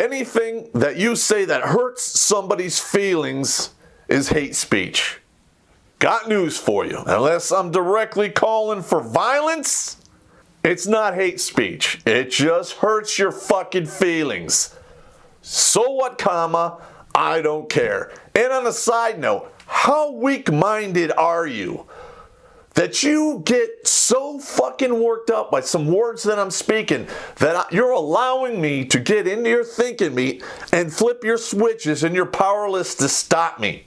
anything that you say that hurts somebody's feelings is hate speech. Got news for you. Unless I'm directly calling for violence, it's not hate speech. It just hurts your fucking feelings. So what, comma? I don't care. And on a side note, how weak-minded are you that you get so fucking worked up by some words that I'm speaking that you're allowing me to get into your thinking meat and flip your switches and you're powerless to stop me?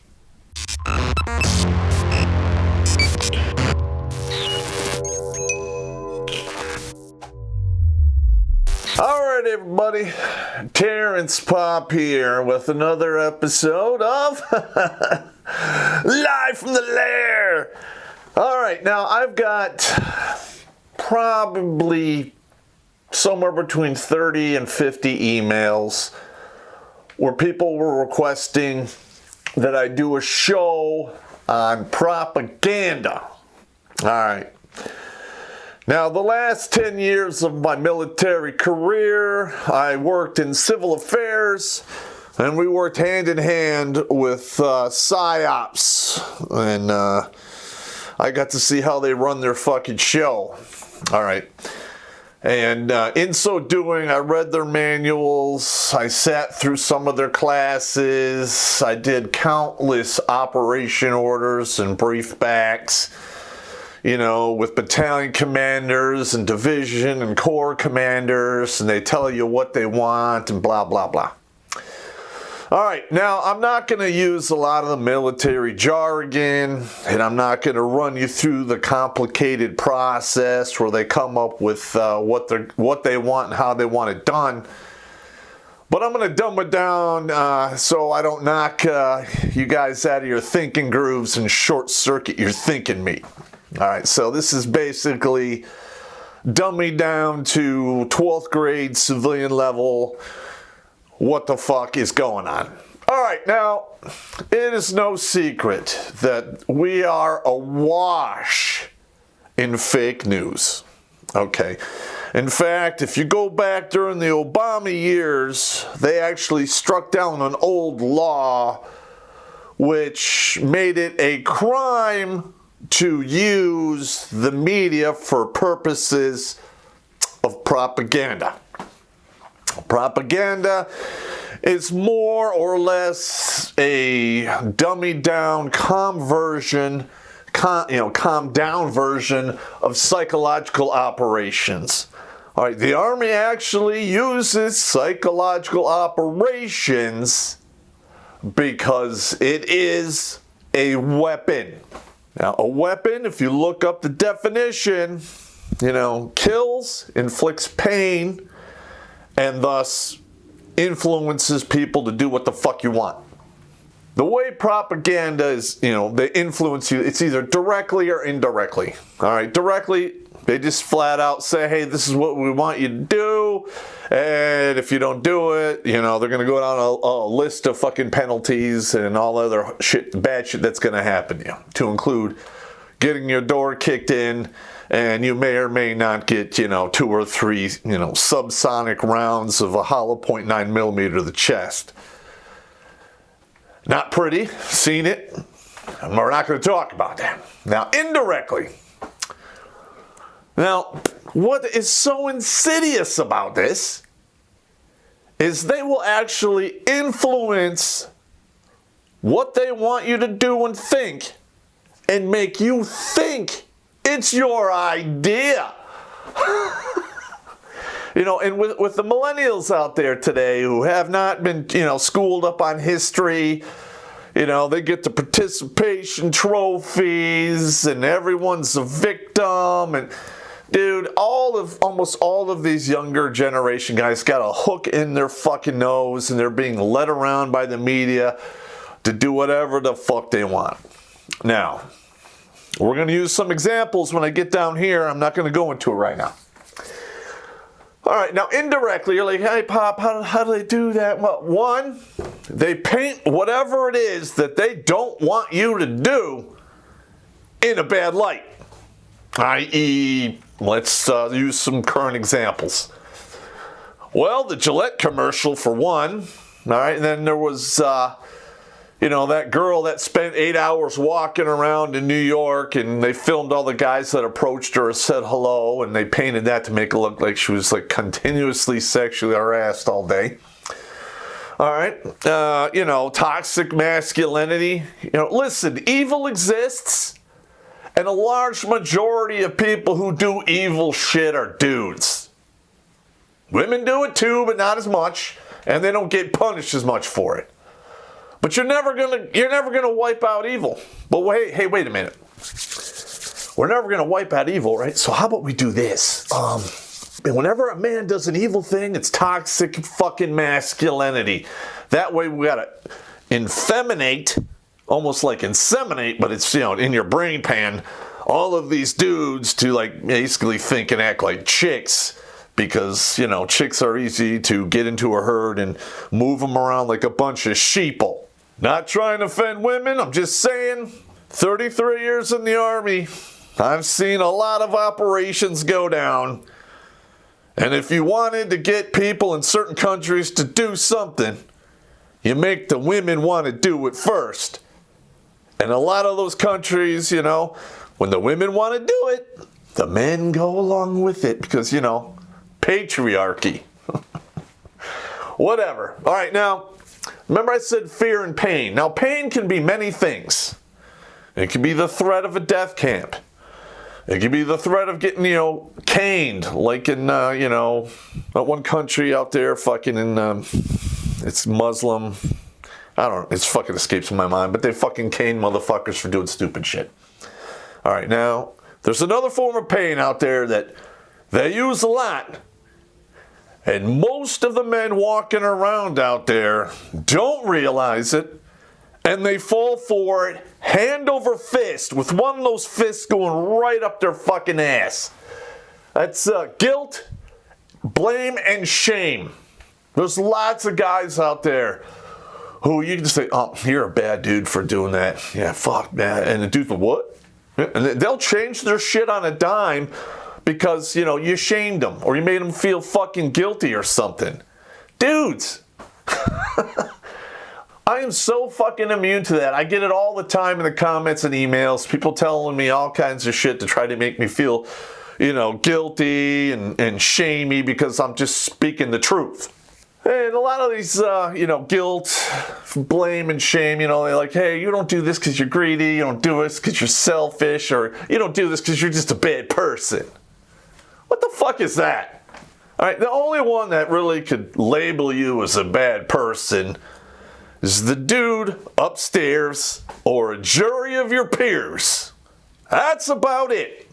Alright everybody, Terrence Popp here with another episode of Live from the Lair. Alright, now I've got probably somewhere between 30 and 50 emails where people were requesting that I do a show on propaganda. Alright. Now, the last 10 years of my military career, I worked in civil affairs, and we worked hand in hand with PSYOPs, and I got to see how they run their fucking show. All right. And in so doing, I read their manuals, I sat through some of their classes, I did countless operation orders and briefbacks, you know, with battalion commanders and division and corps commanders, and they tell you what they want and blah, blah, blah. All right, now I'm not going to use a lot of the military jargon, and I'm not going to run you through the complicated process where they come up with what they want and how they want it done. But I'm going to dumb it down so I don't knock you guys out of your thinking grooves and short circuit your thinking meat. All right, so this is basically dumbing down to 12th grade civilian level. What the fuck is going on? All right, now, it is no secret that we are awash in fake news. Okay. In fact, if you go back during the Obama years, they actually struck down an old law which made it a crime to use the media for purposes of propaganda. Propaganda is more or less a dummied down, calmed down version of psychological operations. All right, the Army actually uses psychological operations because it is a weapon. Now, a weapon, if you look up the definition, kills, inflicts pain, and thus influences people to do what the fuck you want. The way propaganda is, they influence you, it's either directly or indirectly. All right, directly, they just flat out say, hey, this is what we want you to do, and if you don't do it, they're going to go down a list of fucking penalties and all other shit, bad shit that's going to happen to you, to include getting your door kicked in, and you may or may not get, 2 or 3, subsonic rounds of a hollow .9 millimeter to the chest. Not pretty, seen it, and we're not going to talk about that. Now, indirectly. Now, what is so insidious about this is they will actually influence what they want you to do and think and make you think it's your idea. And with the millennials out there today who have not been, schooled up on history, they get the participation trophies and everyone's a victim. And dude, almost all of these younger generation guys got a hook in their fucking nose and they're being led around by the media to do whatever the fuck they want. Now, we're going to use some examples when I get down here. I'm not going to go into it right now. All right, now indirectly, you're like, hey, Pop, how do they do that? Well, one, they paint whatever it is that they don't want you to do in a bad light. I.e., let's use some current examples. Well, the Gillette commercial for one. All right, and then there was, that girl that spent 8 hours walking around in New York, and they filmed all the guys that approached her and said hello, and they painted that to make it look like she was like continuously sexually harassed all day. All right, toxic masculinity. Listen, evil exists, and a large majority of people who do evil shit are dudes. Women do it too, but not as much, and they don't get punished as much for it. But you're never gonna wipe out evil. But wait a minute. We're never gonna wipe out evil, right? So how about we do this? And whenever a man does an evil thing, it's toxic fucking masculinity. That way we gotta infeminate, almost like inseminate, but it's, in your brain pan, all of these dudes to like basically think and act like chicks. Because, chicks are easy to get into a herd and move them around like a bunch of sheeple. Not trying to offend women, I'm just saying, 33 years in the Army, I've seen a lot of operations go down. And if you wanted to get people in certain countries to do something, you make the women want to do it first. And a lot of those countries, when the women want to do it, the men go along with it because, patriarchy. Whatever. All right, now, remember I said fear and pain. Now, pain can be many things. It can be the threat of a death camp. It can be the threat of getting, caned, like in, that one country out there, fucking in, it's Muslim. I don't know, it's fucking escapes my mind, but they fucking cane motherfuckers for doing stupid shit. All right, now, there's another form of pain out there that they use a lot. And most of the men walking around out there don't realize it, and they fall for it hand over fist, with one of those fists going right up their fucking ass. That's guilt, blame, and shame. There's lots of guys out there who you can say, oh, you're a bad dude for doing that. Yeah, fuck, man. And the dude, what? And they'll change their shit on a dime because, you shamed them or you made them feel fucking guilty or something. Dudes. I am so fucking immune to that. I get it all the time in the comments and emails. People telling me all kinds of shit to try to make me feel, guilty and shamey because I'm just speaking the truth. And a lot of these, guilt, blame, and shame, they're like, hey, you don't do this because you're greedy. You don't do this because you're selfish. Or you don't do this because you're just a bad person. What the fuck is that? All right, the only one that really could label you as a bad person is the dude upstairs or a jury of your peers. That's about it.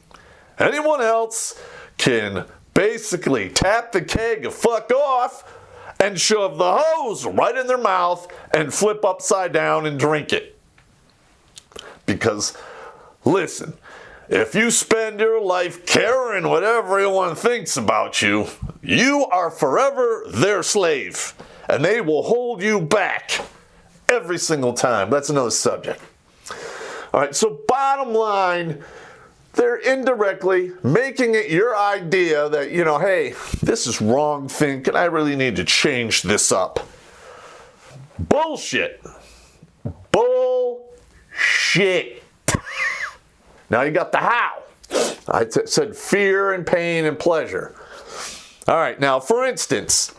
Anyone else can basically tap the keg of fuck off and shove the hose right in their mouth and flip upside down and drink it. Because, listen, if you spend your life caring what everyone thinks about you, you are forever their slave, and they will hold you back every single time. That's another subject. All right, so bottom line, they're indirectly making it your idea that, hey, this is wrong thinking. I really need to change this up. Bullshit. Bullshit. Now you got the how. I said fear and pain and pleasure. All right, now for instance,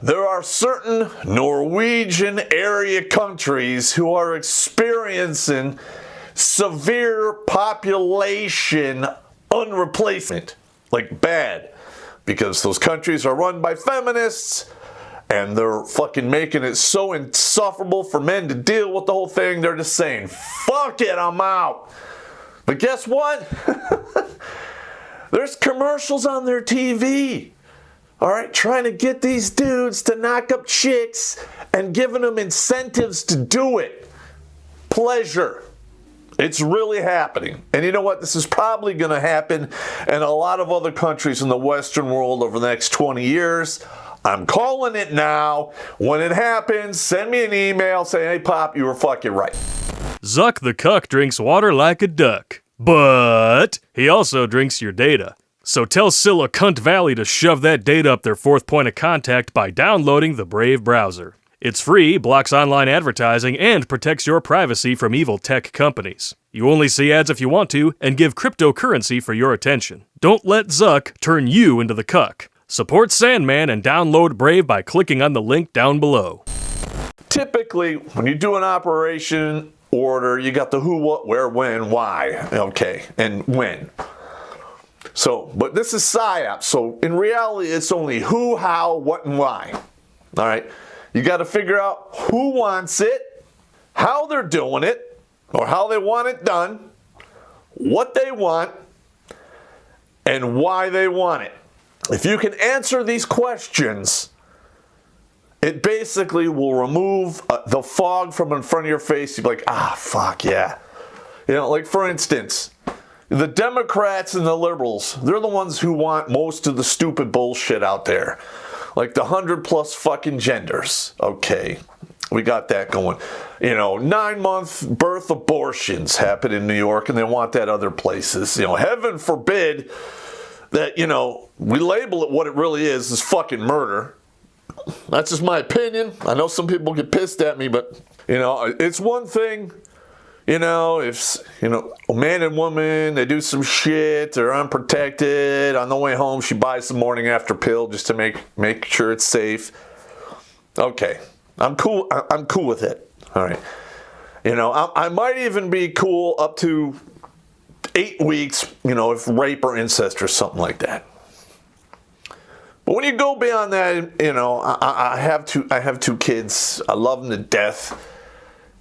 there are certain Norwegian area countries who are experiencing severe population unreplacement, like bad, because those countries are run by feminists and they're fucking making it so insufferable for men to deal with the whole thing. They're just saying, fuck it, I'm out. But guess what? There's commercials on their TV, all right, trying to get these dudes to knock up chicks and giving them incentives to do it. Pleasure. It's really happening. And you know what? This is probably going to happen in a lot of other countries in the Western world over the next 20 years. I'm calling it now. When it happens, send me an email saying, hey, Popp, you were fucking right. Zuck the cuck drinks water like a duck, but he also drinks your data. So tell Cunt Valley to shove that data up their fourth point of contact by downloading the Brave browser. It's free, blocks online advertising, and protects your privacy from evil tech companies. You only see ads if you want to, and give cryptocurrency for your attention. Don't let Zuck turn you into the cuck. Support Sandman and download Brave by clicking on the link down below. Typically, when you do an operation order, you got the who, what, where, when, why, okay, and when. So, but this is PSYOP, so in reality, it's only who, how, what, and why. All right? You got to figure out who wants it, how they're doing it, or how they want it done, what they want, and why they want it. If you can answer these questions, it basically will remove the fog from in front of your face. You'll be like, ah, fuck, yeah. You know, like for instance, the Democrats and the liberals, they're the ones who want most of the stupid bullshit out there. Like the 100+ fucking genders. Okay, we got that going. You know, 9-month birth abortions happen in New York, and they want that other places. You know, heaven forbid that, you know, we label it what it really is fucking murder. That's just my opinion. I know some people get pissed at me, but, you know, it's one thing, you know, if, you know, a man and woman, they do some shit, they're unprotected. On the way home, she buys the morning after pill just to make sure it's safe. Okay, I'm cool with it. All right. You know, I might even be cool up to 8 weeks, you know, if rape or incest or something like that. But when you go beyond that, you know, I have two kids. I love them to death,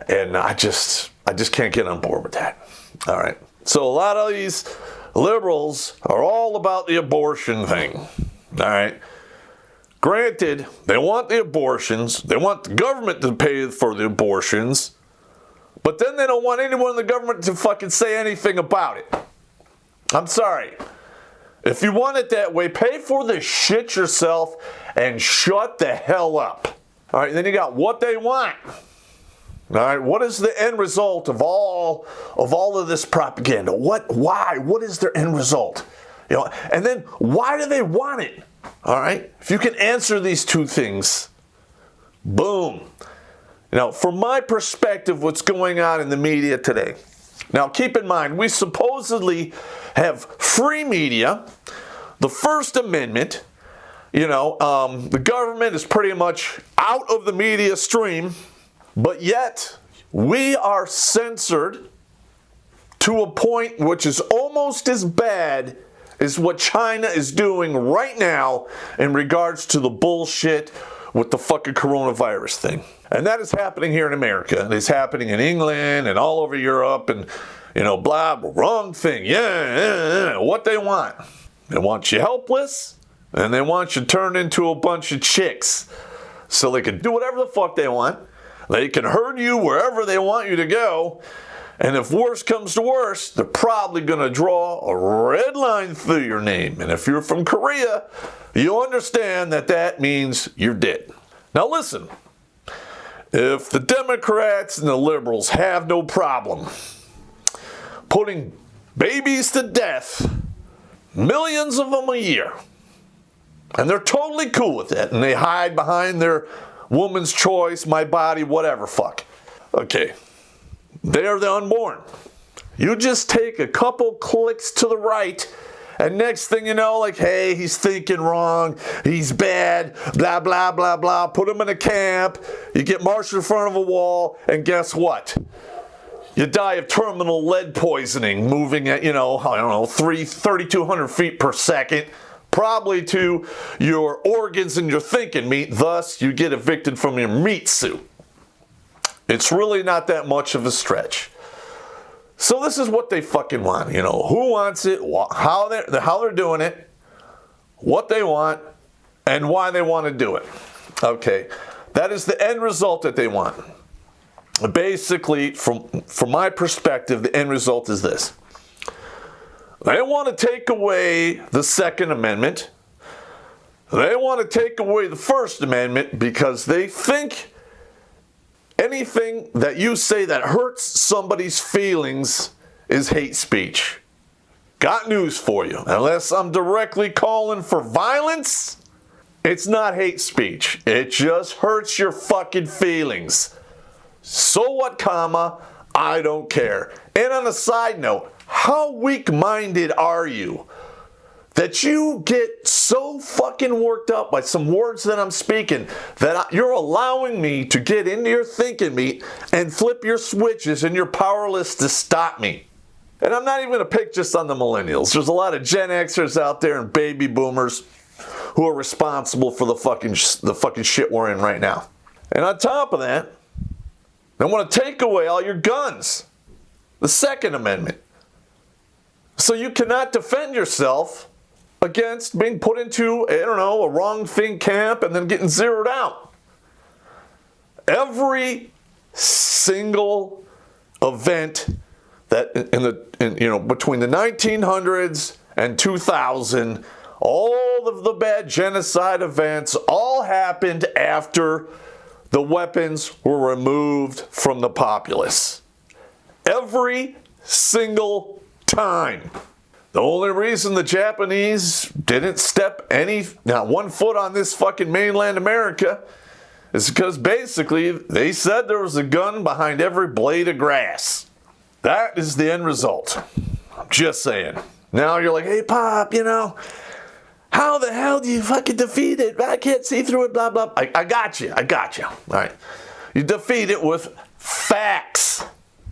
and I just can't get on board with that. All right. So a lot of these liberals are all about the abortion thing. All right. Granted, they want the abortions. They want the government to pay for the abortions. But then they don't want anyone in the government to fucking say anything about it. I'm sorry. If you want it that way, pay for the shit yourself and shut the hell up. All right, then you got what they want. All right, what is the end result of all of this propaganda? Why? What is their end result? You know, and then why do they want it? All right, if you can answer these two things, boom. You know, from my perspective, what's going on in the media today. Now, keep in mind, we supposedly have free media, the First Amendment. You know, the government is pretty much out of the media stream, but yet we are censored to a point which is almost as bad as what China is doing right now in regards to the bullshit with the fucking coronavirus thing. And that is happening here in America. And it's happening in England and all over Europe and, you know, blah, wrong thing. Yeah, what they want. They want you helpless, and they want you turned into a bunch of chicks so they can do whatever the fuck they want. They can herd you wherever they want you to go. And if worse comes to worse, they're probably going to draw a red line through your name. And if you're from Korea, you'll understand that that means you're dead. Now listen, if the Democrats and the liberals have no problem putting babies to death, millions of them a year, and they're totally cool with it, and they hide behind their woman's choice, my body, whatever, fuck. Okay, they are the unborn. You just take a couple clicks to the right, and next thing you know, like, hey, he's thinking wrong, he's bad, blah, blah, blah, blah. Put him in a camp, you get marched in front of a wall, and guess what? You die of terminal lead poisoning, moving at, 3,200 feet per second, probably to your organs and your thinking meat. Thus, you get evicted from your meat suit. It's really not that much of a stretch. So this is what they fucking want. You know, who wants it, how they're doing it, what they want, and why they want to do it. Okay, that is the end result that they want. Basically, from my perspective, the end result is this. They want to take away the Second Amendment. They want to take away the First Amendment because they think anything that you say that hurts somebody's feelings is hate speech. got news for you. Unless I'm directly calling for violence, it's not hate speech. It just hurts your fucking feelings. So what, comma? I don't care. And on a side note, how weak-minded are you that you get so fucking worked up by some words that I'm speaking that you're allowing me to get into your thinking meat and flip your switches and you're powerless to stop me? And I'm not even going to pick just on the millennials. There's a lot of Gen Xers out there and baby boomers who are responsible for the fucking shit we're in right now. And on top of that, they want to take away all your guns. The Second Amendment. So you cannot defend yourself against being put into, a wrong think camp and then getting zeroed out. Every single event that between the 1900s and 2000, all of the bad genocide events all happened after the weapons were removed from the populace. Every single time. The only reason the Japanese didn't step not one foot on this fucking mainland America is because basically they said there was a gun behind every blade of grass. That is the end result. I'm just saying. Now you're like, hey, Pop, how the hell do you fucking defeat it? I can't see through it, blah, blah. I got you. All right. You defeat it with facts.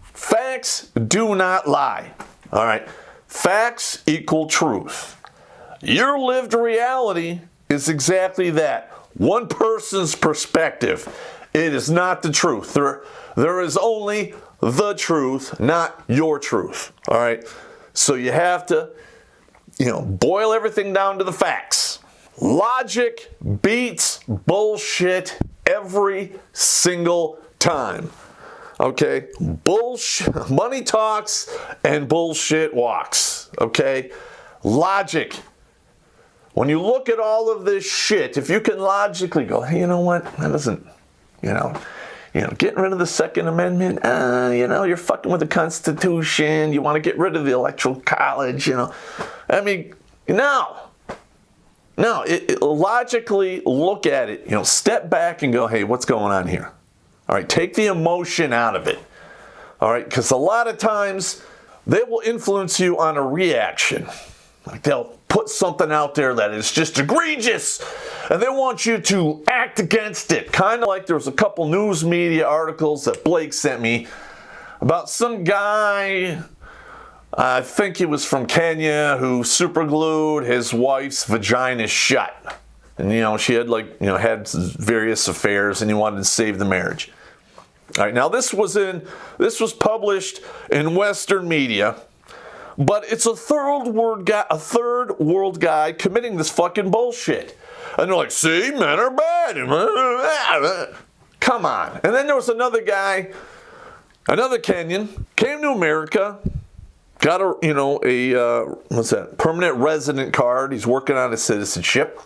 Facts do not lie. All right. Facts equal truth. Your lived reality is exactly that. One person's perspective. It is not the truth. There is only the truth, not your truth. All right. So you have to, boil everything down to the facts. Logic beats bullshit every single time. Okay? Bullshit. Money talks and bullshit walks. Okay? Logic. When you look at all of this shit, if you can logically go, hey, you know what? That doesn't, getting rid of the Second Amendment, you're fucking with the Constitution. You want to get rid of the Electoral College, I mean, no. Logically look at it, step back and go, hey, what's going on here? All right, take the emotion out of it. All right, because a lot of times they will influence you on a reaction. Like they'll put something out there that is just egregious, and they want you to act against it. Kind of like there was a couple news media articles that Blake sent me about some guy, I think he was from Kenya, who superglued his wife's vagina shut. And, she had had various affairs, and he wanted to save the marriage. All right, now this was published in Western media, but it's a third world guy committing this fucking bullshit. And they're like, see, men are bad. Come on. And then there was another guy, another Kenyan, came to America, got a permanent resident card. He's working on his citizenship.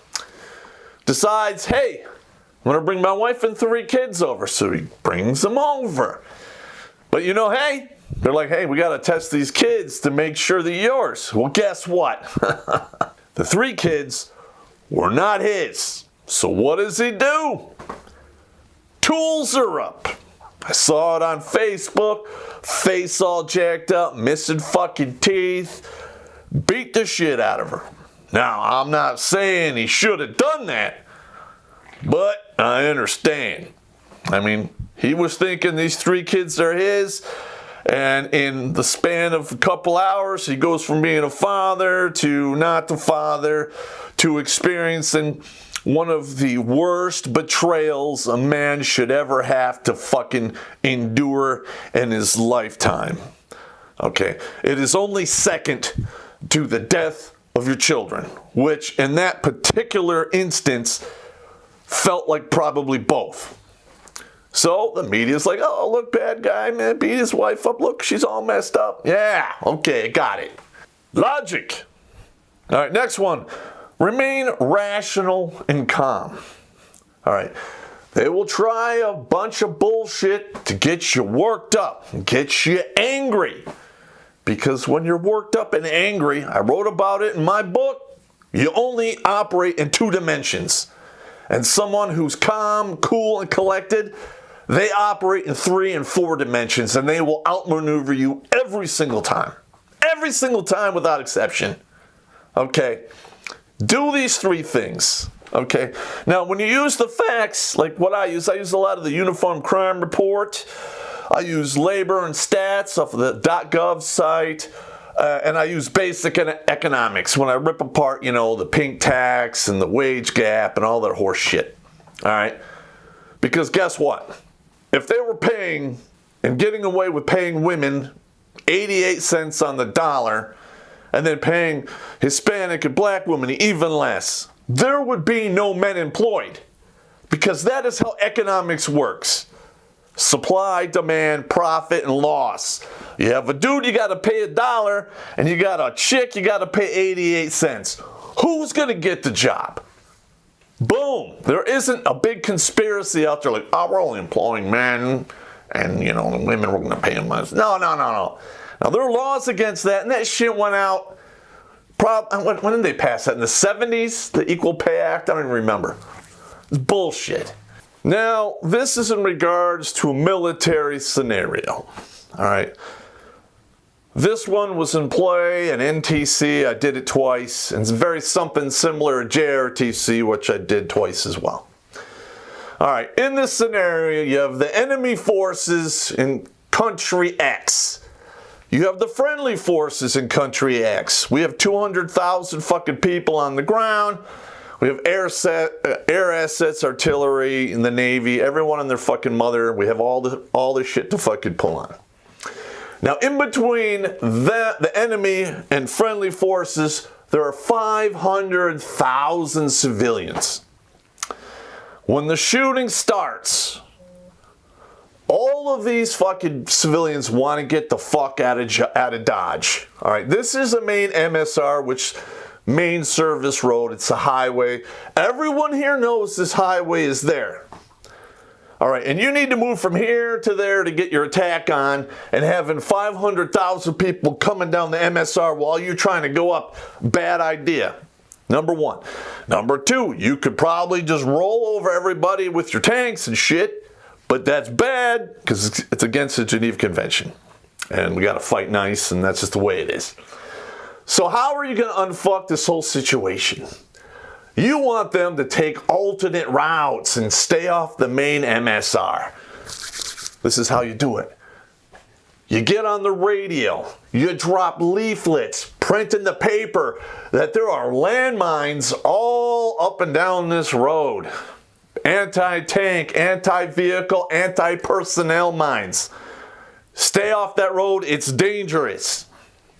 Decides, hey, I'm going to bring my wife and 3 kids over. So he brings them over. But hey, they're like, hey, we got to test these kids to make sure they're yours. Well, guess what? The 3 kids were not his. So what does he do? Tools are up. I saw it on Facebook. Face all jacked up, missing fucking teeth. Beat the shit out of her. Now, I'm not saying he should have done that, but I understand. I mean, he was thinking these 3 kids are his, and in the span of a couple hours, he goes from being a father to not the father to experiencing one of the worst betrayals a man should ever have to fucking endure in his lifetime. Okay, it is only second to the death of your children, which in that particular instance felt like probably both. So the media's like, oh, look, bad guy, man, beat his wife up. Look, she's all messed up. Yeah, okay, got it. Logic. All right, next one. Remain rational and calm. All right. They will try a bunch of bullshit to get you worked up, get you angry. Because when you're worked up and angry, I wrote about it in my book, you only operate in 2 dimensions. And someone who's calm, cool, and collected, they operate in 3 and 4 dimensions, and they will outmaneuver you every single time. Every single time without exception. Okay? Do these 3 things. Okay? Now, when you use the facts, like what I use a lot of the Uniform Crime Report. I use labor and stats off of the .gov site. And I use basic economics when I rip apart, the pink tax and the wage gap and all that horse shit. All right? Because guess what? If they were paying and getting away with paying women 88 cents on the dollar and then paying Hispanic and black women even less, there would be no men employed. Because that is how economics works. Supply, demand, profit, and loss. You have a dude, you got to pay $1, and you got a chick, you got to pay 88 cents. Who's going to get the job? Boom. There isn't a big conspiracy out there like, oh, we're only employing men, and, the women, we're going to pay them less. No. Now, there are laws against that, and that shit went out. When did they pass that? In the 70s? The Equal Pay Act? I don't even remember. It's bullshit. Now, this is in regards to a military scenario. All right. This one was in play in NTC. I did it twice. And it's very something similar to JRTC, which I did twice as well. All right. In this scenario, you have the enemy forces in country X. You have the friendly forces in country X. We have 200,000 fucking people on the ground. We have air assets, artillery, in the Navy, everyone and their fucking mother. We have all the shit to fucking pull on. Now, in between the enemy and friendly forces, there are 500,000 civilians. When the shooting starts, all of these fucking civilians want to get the fuck out of Dodge. All right, this is a main MSR, which main service road. It's a highway. Everyone here knows this highway is there. All right, and you need to move from here to there to get your attack on, and having 500,000 people coming down the MSR while you're trying to go up, bad idea. Number 1. Number 2, you could probably just roll over everybody with your tanks and shit, but that's bad because it's against the Geneva Convention. And we got to fight nice, and that's just the way it is. So how are you going to unfuck this whole situation? You want them to take alternate routes and stay off the main MSR. This is how you do it. You get on the radio. You drop leaflets, print in the paper that there are landmines all up and down this road. Anti-tank, anti-vehicle, anti-personnel mines. Stay off that road. It's dangerous.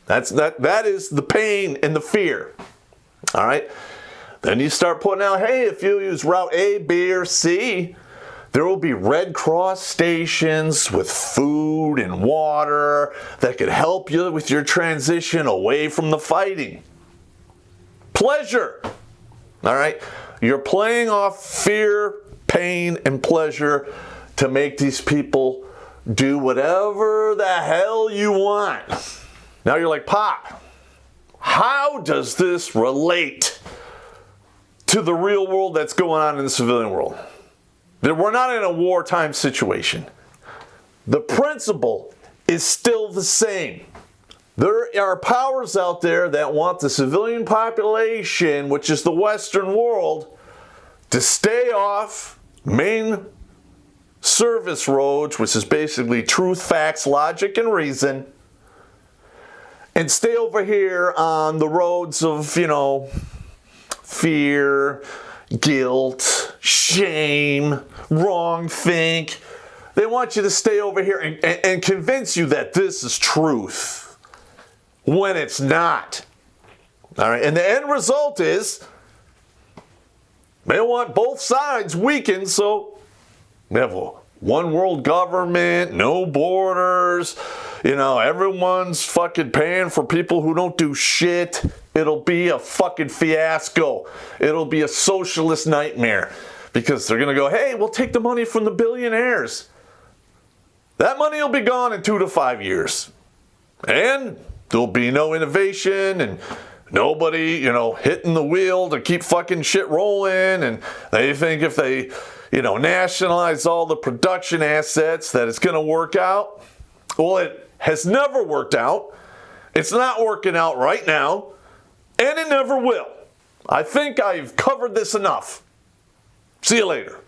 That is the pain and the fear. All right? Then you start putting out, hey, if you use route A, B, or C, there will be Red Cross stations with food and water that could help you with your transition away from the fighting. Pleasure. All right? You're playing off fear, pain, and pleasure to make these people do whatever the hell you want. Now you're like, Pop, how does this relate to the real world that's going on in the civilian world? That we're not in a wartime situation. The principle is still the same. There are powers out there that want the civilian population, which is the Western world, to stay off main service roads, which is basically truth, facts, logic, and reason, and stay over here on the roads of, fear, guilt, shame, wrong think. They want you to stay over here and convince you that this is truth when it's not. All right, and the end result is they want both sides weakened, so we have a one world government, no borders, everyone's fucking paying for people who don't do shit. It'll be a fucking fiasco. It'll be a socialist nightmare because they're going to go, hey, we'll take the money from the billionaires. That money will be gone in 2 to 5 years. And there'll be no innovation and nobody, hitting the wheel to keep fucking shit rolling. And they think if they, nationalize all the production assets that it's going to work out. Well, it has never worked out. It's not working out right now. And it never will. I think I've covered this enough. See you later.